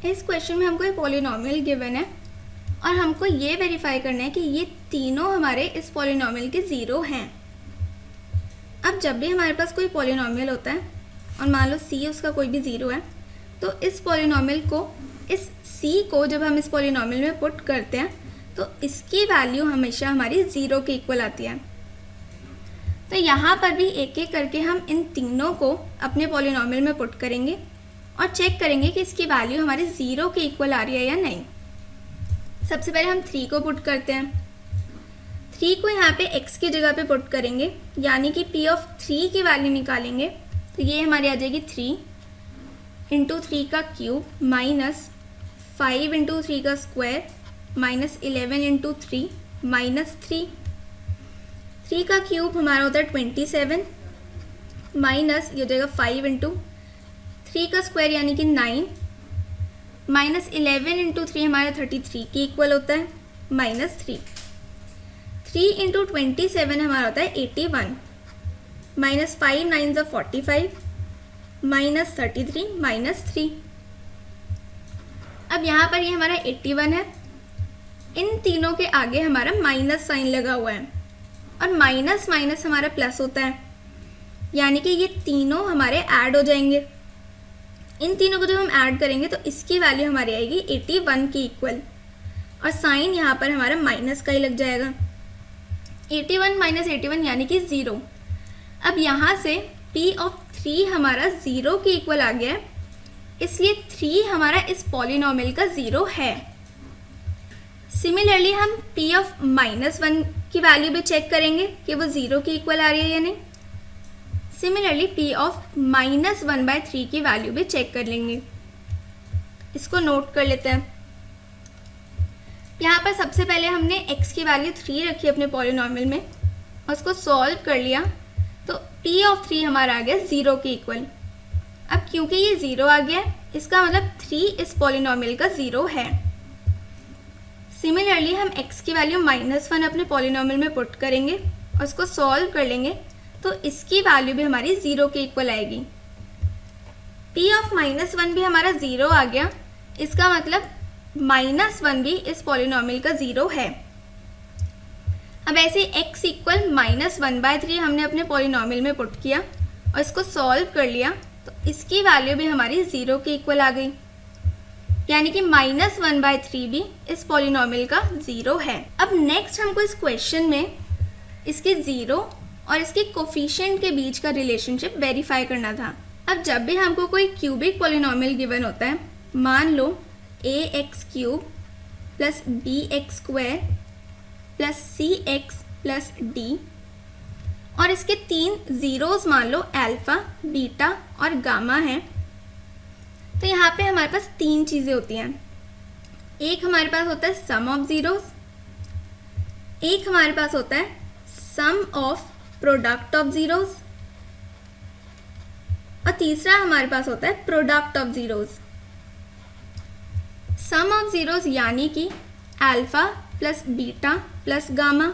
इस क्वेश्चन में हमको एक पॉलिनॉमियल गिवन है और हमको ये वेरीफाई करना है कि ये तीनों हमारे इस पॉलिनॉमियल के ज़ीरो हैं। अब जब भी हमारे पास कोई पॉलिनॉमियल होता है और मान लो c उसका कोई भी ज़ीरो है, तो इस पॉलिनॉमियल को, इस c को जब हम इस पॉलिनॉमियल में पुट करते हैं तो इसकी वैल्यू हमेशा हमारी ज़ीरो के इक्वल आती है। तो यहाँ पर भी एक एक करके हम इन तीनों को अपने पॉलिनॉमियल में पुट करेंगे और चेक करेंगे कि इसकी वैल्यू हमारे ज़ीरो के इक्वल आ रही है या नहीं। सबसे पहले हम 3 को पुट करते हैं। 3 को यहाँ पे x की जगह पे पुट करेंगे, यानी कि p ऑफ 3 की वैल्यू निकालेंगे। तो ये हमारी आ जाएगी 3 इंटू 3 का क्यूब माइनस 5 इंटू 3 का स्क्वायर माइनस 11 इंटू 3 माइनस 3 का क्यूब हमारा होता है 27 माइनस ये हो जाएगा 5 इंटू 3 का स्क्वायर यानी कि 9 माइनस 11 इंटू 3 हमारा 33 के इक्वल होता है माइनस 3 इंटू 27 हमारा होता है 81 माइनस 5 9 ज़ा 45 माइनस 33 माइनस 3। अब यहाँ पर ये हमारा 81 है, इन तीनों के आगे हमारा माइनस साइन लगा हुआ है और माइनस माइनस हमारा प्लस होता है, यानी कि ये तीनों हमारे ऐड हो जाएंगे। इन तीनों को जब हम ऐड करेंगे तो इसकी वैल्यू हमारी आएगी 81 की इक्वल और साइन यहाँ पर हमारा माइनस का ही लग जाएगा। 81 माइनस 81 यानी कि 0। अब यहाँ से p ऑफ 3 हमारा 0 के इक्वल आ गया है, इसलिए 3 हमारा इस पॉलिनॉमियल का 0 है। सिमिलरली हम p ऑफ -1 की वैल्यू भी चेक करेंगे कि वो 0 के इक्वल आ रही है या नहीं। सिमिलरली p ऑफ -1/3 की वैल्यू भी चेक कर लेंगे। इसको नोट कर लेते हैं। यहाँ पर सबसे पहले हमने x की वैल्यू 3 रखी अपने पॉलिनॉमियल में और उसको सॉल्व कर लिया, तो p ऑफ 3 हमारा आ गया 0 के इक्वल। अब क्योंकि ये 0 आ गया, इसका मतलब 3 इस पॉलिनॉमियल का 0 है। सिमिलरली हम x की वैल्यू -1 अपने पॉलिनॉमियल में पुट करेंगे और उसको सॉल्व कर लेंगे, तो इसकी वैल्यू भी हमारी 0 के इक्वल आएगी। p ऑफ -1 भी हमारा 0 आ गया, इसका मतलब -1 भी इस पॉलिनॉमियल का 0 है। अब ऐसे x इक्वल -1/3 हमने अपने पॉलिनॉमियल में पुट किया और इसको सॉल्व कर लिया, तो इसकी वैल्यू भी हमारी 0 के इक्वल आ गई, यानी कि -1/3 भी इस पॉलिनॉमियल का 0 है। अब नेक्स्ट हमको इस क्वेश्चन में इसके 0 और इसके कोफिशिएंट के बीच का रिलेशनशिप वेरीफाई करना था। अब जब भी हमको कोई क्यूबिक पॉलिनॉमियल गिवन होता है, मान लो ax³ plus bx² plus cx plus d और इसके 3 ज़ीरोज़ मान लो अल्फ़ा, बीटा और गामा हैं, तो यहाँ पे हमारे पास 3 चीज़ें होती हैं। एक हमारे पास होता है सम ऑफ ज़ीरोज़, एक हमारे पास होता है sum of product of zeros और तीसरा हमारे पास होता है product of zeros. Sum of zeros यानी कि alpha plus beta plus gamma,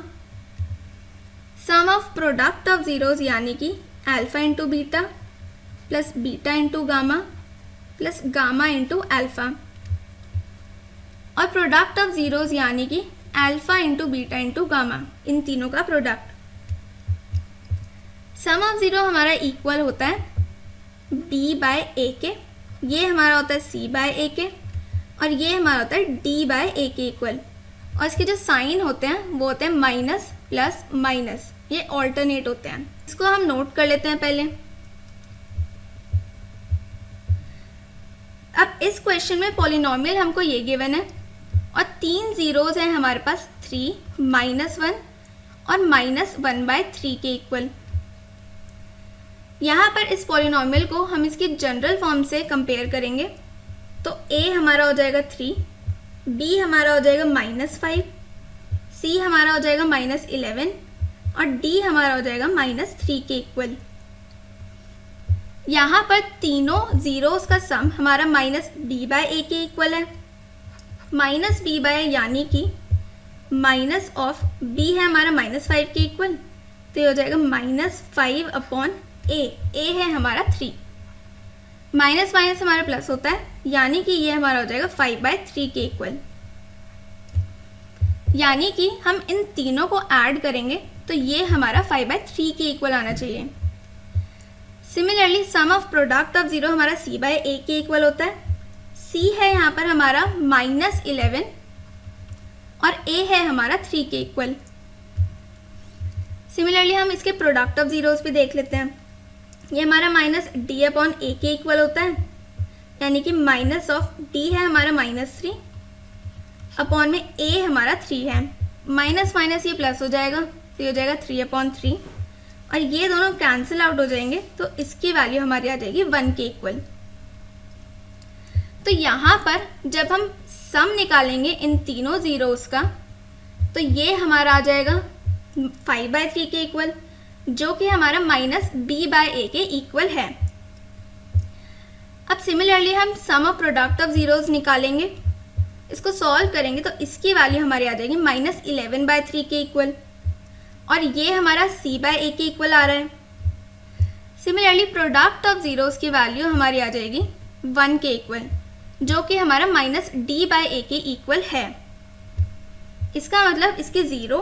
sum of product of zeros यानी कि alpha into beta plus beta into gamma plus gamma into alpha, और प्रोडक्ट ऑफ ज़ीरोज़ यानी कि alpha into beta into gamma, इन तीनों का प्रोडक्ट। सम ऑफ ज़ीरो हमारा equal होता है b/a के, ये हमारा होता है c/a के और ये हमारा होता है d/a के इक्वल, और इसके जो साइन होते हैं वो होते हैं माइनस प्लस माइनस, ये ऑल्टरनेट होते हैं। इसको हम नोट कर लेते हैं पहले। अब इस क्वेश्चन में पॉलिनॉमियल हमको ये गिवन है और 3 ज़ीरोज़ हैं हमारे पास, 3, -1 और -1/3 के इक्वल। यहाँ पर इस पॉलिनॉमियल को हम इसकी जनरल फॉर्म से कंपेयर करेंगे, तो a हमारा हो जाएगा 3, b हमारा हो जाएगा -5, c हमारा हो जाएगा -11 और d हमारा हो जाएगा -3 के इक्वल। यहाँ पर तीनों ज़ीरोज़ का सम हमारा -b/a के इक्वल है। -b/a यानी कि माइनस ऑफ b है हमारा -5 के इक्वल, तो ये हो जाएगा -5/a, a है हमारा 3। माइनस माइनस हमारा प्लस होता है, यानी कि ये हमारा हो जाएगा 5/3 के इक्वल। यानी कि हम इन तीनों को ऐड करेंगे तो ये हमारा 5/3 के इक्वल आना चाहिए। Similarly sum of product of zero हमारा c/a के इक्वल होता है। c है यहाँ पर हमारा -11 और a है हमारा 3 के इक्वल। सिमिलरली हम इसके प्रोडक्ट ऑफ जीरोस भी देख लेते हैं। ये हमारा -d/a के इक्वल होता है, यानी कि माइनस ऑफ d है हमारा -3 अपॉन में a हमारा 3 है। माइनस माइनस ये प्लस हो जाएगा तो ये हो जाएगा 3/3 और ये दोनों कैंसिल आउट हो जाएंगे तो इसकी वैल्यू हमारी आ जाएगी 1 के इक्वल। तो यहाँ पर जब हम सम निकालेंगे इन तीनों जीरोस का तो ये हमारा आ जाएगा 5/3 के इक्वल, जो कि हमारा -b/a के इक्वल है। अब सिमिलरली हम सम ऑफ प्रोडक्ट ऑफ जीरोस निकालेंगे। इसको सॉल्व करेंगे तो इसकी वैल्यू हमारी आ जाएगी -11/3 के इक्वल और ये हमारा c/a के इक्वल आ रहा है। सिमिलरली प्रोडक्ट ऑफ जीरोस की वैल्यू हमारी आ जाएगी 1 के इक्वल, जो कि हमारा -d/a के इक्वल है। इसका मतलब इसके ज़ीरो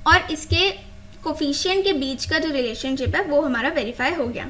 और इसके कोफिशिएंट के बीच का जो रिलेशनशिप है वो हमारा वेरीफाई हो गया।